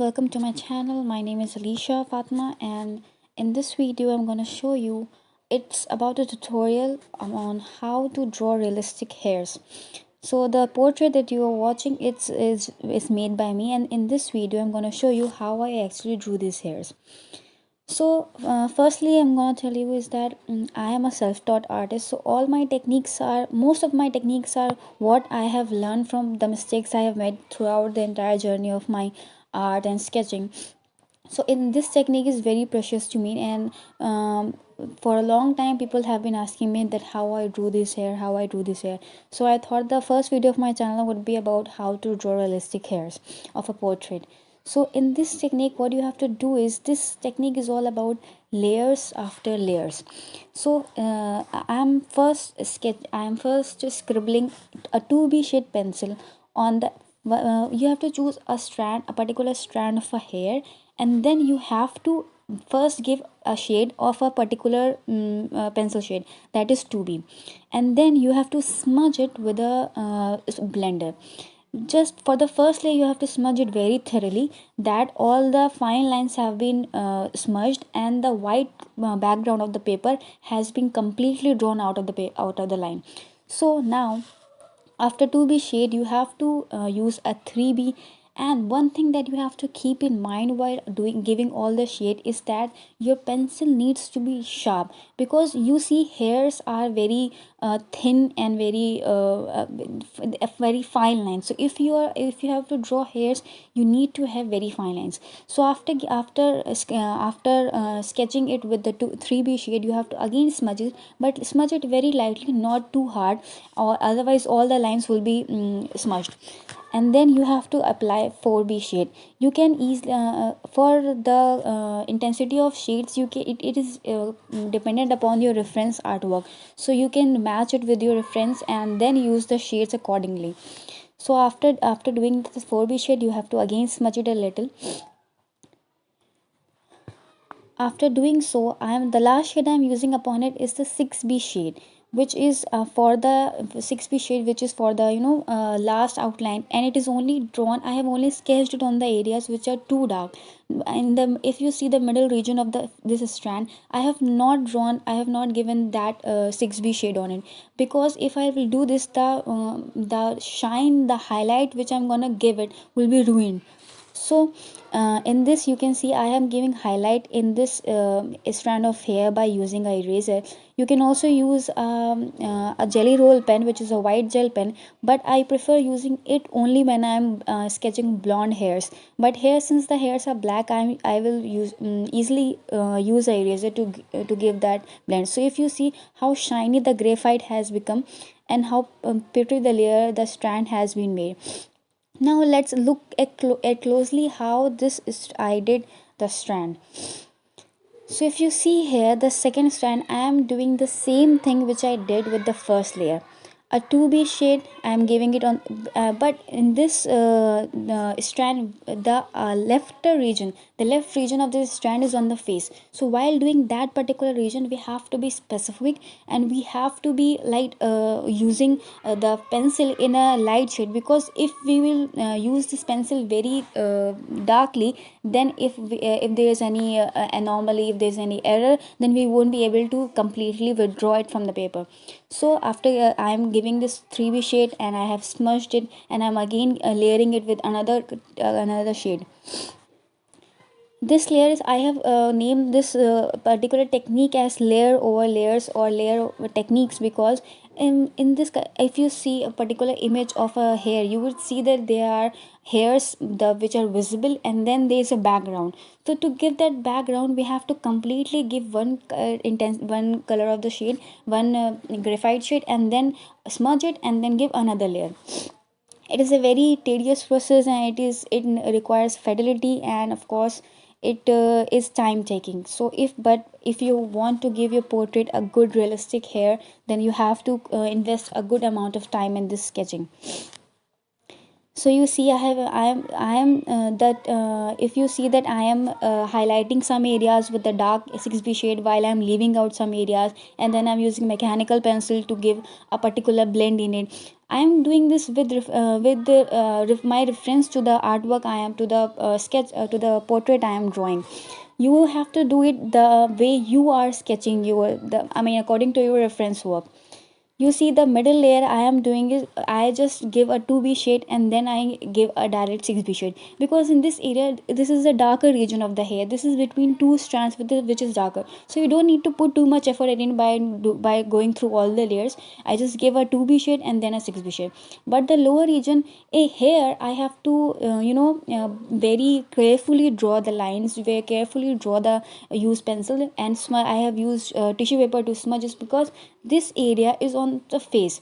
welcome to my channel. My name is Alicia Fatma, and in this video I'm going to show you it's about a tutorial on how to draw realistic hairs. So the portrait that you are watching is made by me, and in this video I'm going to show you how I actually drew these hairs. So, firstly, I'm gonna tell you is that I am a self-taught artist. So most of my techniques are what I have learned from the mistakes I have made throughout the entire journey of my art and sketching. So, in this technique is very precious to me, and for a long time, people have been asking me that how I drew this hair, how I drew this hair. So, I thought the first video of my channel would be about how to draw realistic hairs of a portrait. So in this technique what you have to do is this technique is all about layers after layers. So I am first scribbling a 2b shade pencil on the you have to choose a particular strand of a hair, and then you have to first give a shade of a particular pencil shade, that is 2b, and then you have to smudge it with a blender. Just for the first layer you have to smudge it very thoroughly, that all the fine lines have been smudged and the white background of the paper has been completely drawn out of out of the line. So now after 2b shade you have to use a 3b. And one thing that you have to keep in mind while doing giving all the shade is that your pencil needs to be sharp, because you see hairs are very thin and very fine lines. So if you have to draw hairs, you need to have very fine lines. So after sketching it with the 3b shade, you have to again smudge it, but smudge it very lightly, not too hard, or otherwise all the lines will be smudged. And then you have to apply 4b shade. You can easily for the intensity of shades, it is dependent upon your reference artwork, so you can match it with your reference and then use the shades accordingly. So after doing this 4b shade, you have to again smudge it a little. After doing so, I am the last shade I am using upon it is the 6b shade, which is for the 6b shade, which is for the last outline, and it is only drawn, I have only sketched it on the areas which are too dark. And if you see the middle region of the this strand, I have not given that 6b shade on it, because if I will do this, the shine, the highlight which I'm gonna give it will be ruined. So in this you can see I am giving highlight in this strand of hair by using a eraser. You can also use a jelly roll pen, which is a white gel pen, but I prefer using it only when I'm sketching blonde hairs. But here, since the hairs are black, I will use easily use a eraser to give that blend. So if you see how shiny the graphite has become and how pretty the layer, the strand has been made. Now let's look at closely how this is I did the strand. So if you see here, the second strand, I am doing the same thing which I did with the first layer. A 2b shade I am giving it on, but in this strand, the left region of this strand is on the face. So while doing that particular region, we have to be specific, and we have to be light using the pencil in a light shade, because if we will use this pencil very darkly, then if there is any anomaly, if there is any error, then we won't be able to completely withdraw it from the paper. So after I am giving this 3b shade and I have smudged it, and I'm again layering it with another shade. This layer is, I have named this particular technique as layer over layers or layer over techniques, because in this, if you see a particular image of a hair, you would see that there are hairs which are visible, and then there is a background. So to give that background, we have to completely give one color of the shade, one graphite shade, and then smudge it and then give another layer. It is a very tedious process, and it requires fidelity, and of course it is time taking. So if you want to give your portrait a good realistic hair, then you have to invest a good amount of time in this sketching. So you see, I am that if you see that I am highlighting some areas with the dark 6b shade, while I'm leaving out some areas, and then I'm using mechanical pencil to give a particular blend in it. I am doing this with the my reference to the artwork I am, to the sketch, to the portrait I am drawing. You have to do it the way you are sketching your, the I mean, according to your reference work. You see, the middle layer I am doing is I just give a 2b shade and then I give a direct 6b shade, because in this area this is the darker region of the hair. This is between two strands with the, which is darker, so you don't need to put too much effort in by going through all the layers. I just give a 2b shade and then a 6b shade. But the lower region, a hair, I have to very carefully draw the lines, very carefully draw the use pencil and smudge. I have used tissue paper to smudge, just because this area is on the face,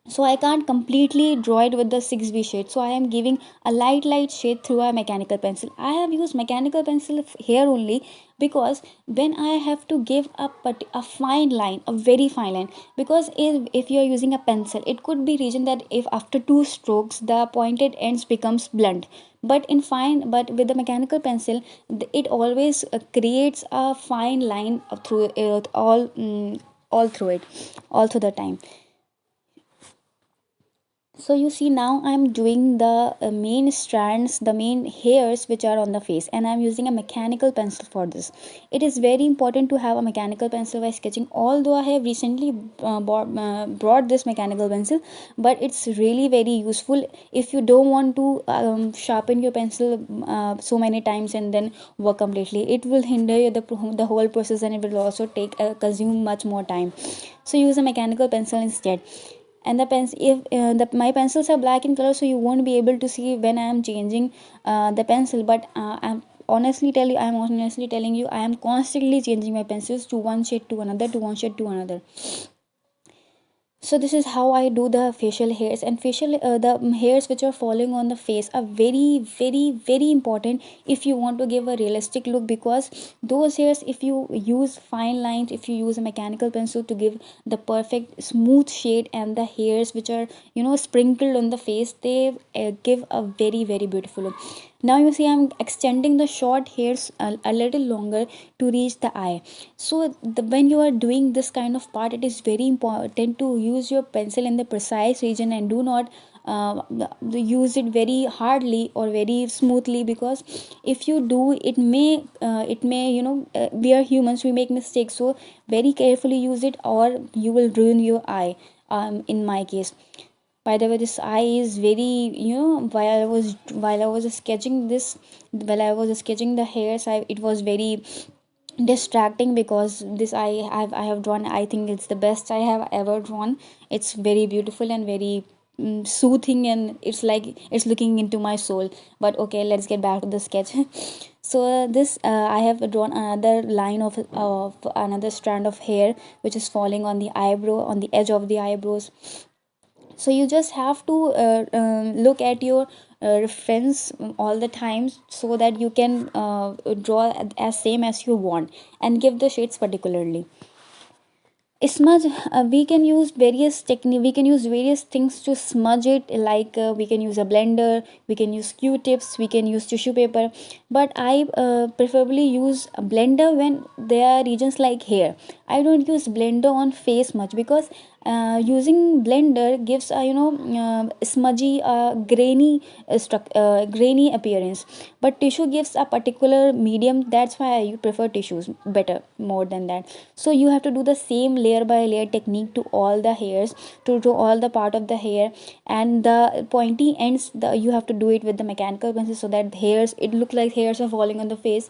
so I can't completely draw it with the 6b shade, so I am giving a light shade through a mechanical pencil. I have used mechanical pencil here only because when I have to give a fine line, a very fine line, because if you are using a pencil, it could be region that if after two strokes the pointed ends becomes blunt, but with the mechanical pencil, it always creates a fine line through all through it, all through the time. So you see, now I'm doing the main strands, the main hairs which are on the face, and I'm using a mechanical pencil for this. It is very important to have a mechanical pencil while sketching, although I have recently brought this mechanical pencil, but it's really very useful if you don't want to sharpen your pencil so many times and then work completely. It will hinder the whole process, and it will also take consume much more time. So use a mechanical pencil instead. And the pens if my pencils are black in color, so you won't be able to see when I am changing the pencil, but I'm honestly telling you, I am constantly changing my pencils to one shade to another, to one shade to another. So this is how I do the facial hairs. And facial the hairs which are falling on the face are very important if you want to give a realistic look, because those hairs, if you use fine lines, if you use a mechanical pencil to give the perfect smooth shade, and the hairs which are sprinkled on the face, they give a very beautiful look. Now you see, I'm extending the short hairs a little longer to reach the eye. So when you are doing this kind of part, it is very important to use your pencil in the precise region, and do not use it very hardly or very smoothly, because if you do, it may we are humans, we make mistakes. So very carefully use it, or you will ruin your eye, in my case. By the way, this eye is very, while I was sketching this, while I was sketching the hairs, it was very distracting, because this I have drawn, I think it's the best I have ever drawn. It's very beautiful and very soothing, and it's like it's looking into my soul. But okay, let's get back to the sketch. So this I have drawn another line of another strand of hair, which is falling on the eyebrow, on the edge of the eyebrows. So you just have to look at your reference all the times, so that you can draw as same as you want, and give the shades particularly. Smudge, we can use various technique, we can use various things to smudge it, like we can use a blender, we can use q-tips, we can use tissue paper. But I preferably use a blender when there are regions like hair. I don't use blender on face much, because using blender gives a smudgy, grainy appearance, but tissue gives a particular medium. That's why I prefer tissues better, more than that. So you have to do the same layer by layer technique to all the hairs, to all the part of the hair, and the pointy ends, you have to do it with the mechanical pencil, so that hairs, it look like hairs are falling on the face.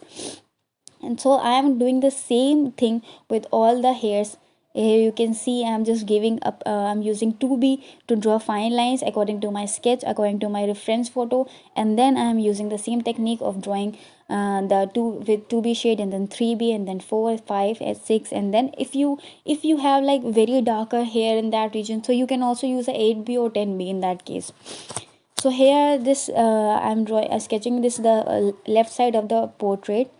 And so I am doing the same thing with all the hairs. Here you can see I'm just giving up, I'm using 2b to draw fine lines according to my sketch, according to my reference photo. And then I am using the same technique of drawing the 2 with 2b shade, and then 3b, and then 4, 5 and 6. And then if you have like very darker hair in that region, so you can also use a 8b or 10b in that case. So here this I'm drawing sketching this, the left side of the portrait.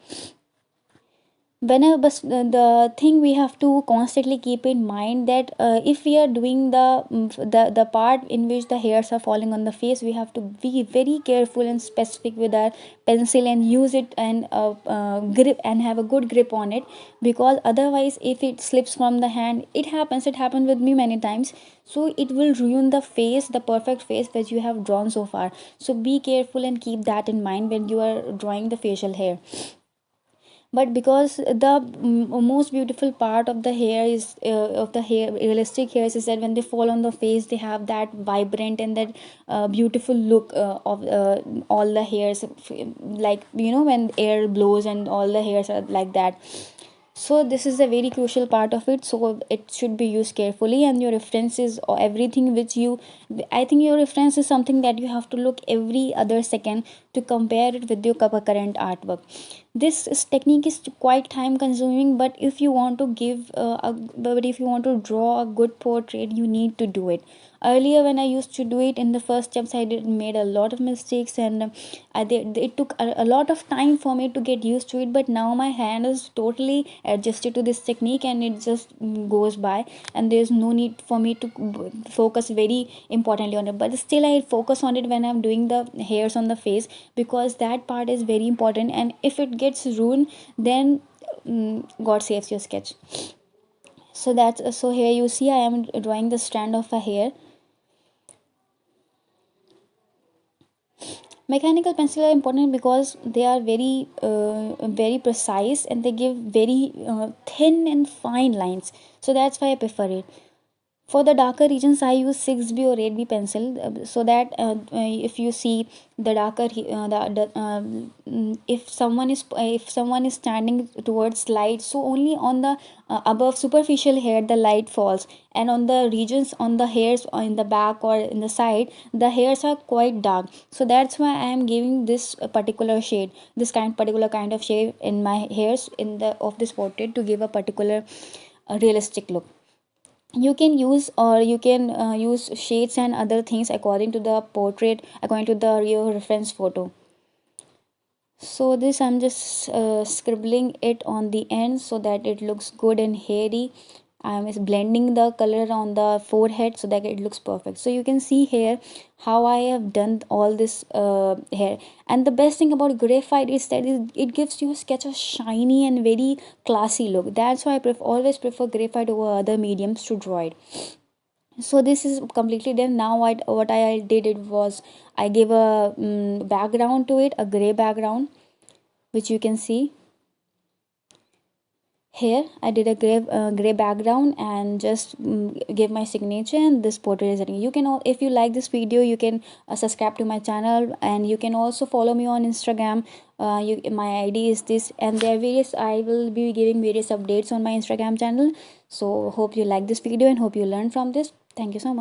whenever, but the thing we have to constantly keep in mind that if we are doing the part in which the hairs are falling on the face, we have to be very careful and specific with our pencil and use it and grip and have a good grip on it, because otherwise if it slips from the hand, it happened with me many times, so it will ruin the face, the perfect face that you have drawn so far. So be careful and keep that in mind when you are drawing the facial hair. But because the most beautiful part of the hair is of the hair, realistic hairs, is that when they fall on the face, they have that vibrant and that beautiful look of all the hairs, like when air blows and all the hairs are like that. So this is a very crucial part of it, so it should be used carefully. And your references or everything which you, I think your reference is something that you have to look every other second to compare it with your current artwork. This technique is quite time consuming, but if you want to but if you want to draw a good portrait, you need to do it. Earlier when I used to do it in the first steps, I did made a lot of mistakes, and it took a lot of time for me to get used to it. But now my hand is totally adjusted to this technique, and it just goes by, and there's no need for me to focus very importantly on it. But still I focus on it when I'm doing the hairs on the face, because that part is very important, and if it gets ruined, then god saves your sketch. So that's so here you see I am drawing the strand of a hair. Mechanical pencil are important because they are very precise, and they give very thin and fine lines, so that's why I prefer it. For the darker regions, I use 6B or 8B pencil, so that if you see the darker if someone is standing towards light, so only on the above superficial hair the light falls, and on the regions on the hairs or in the back or in the side, the hairs are quite dark. So that's why I am giving this particular shade, this particular kind of shade in my hairs in the of this portrait, to give a particular realistic look. You can use, or you can use shades and other things according to the portrait, according to the your reference photo. So this I'm just scribbling it on the end so that it looks good and hairy. I'm just blending the color on the forehead so that it looks perfect. So you can see here how I have done all this hair. And the best thing about graphite is that it gives you a sketch of shiny and very classy look. That's why I always prefer graphite over other mediums to draw it. So this is completely done. Now what I did it was I gave a background to it, a gray background, which you can see here. I did a gray background and just give my signature, and this portrait is ready. You can if you like this video, you can subscribe to my channel, and you can also follow me on Instagram. My ID is this, and there are various, I will be giving various updates on my Instagram channel. So hope you like this video and hope you learn from this. Thank you so much.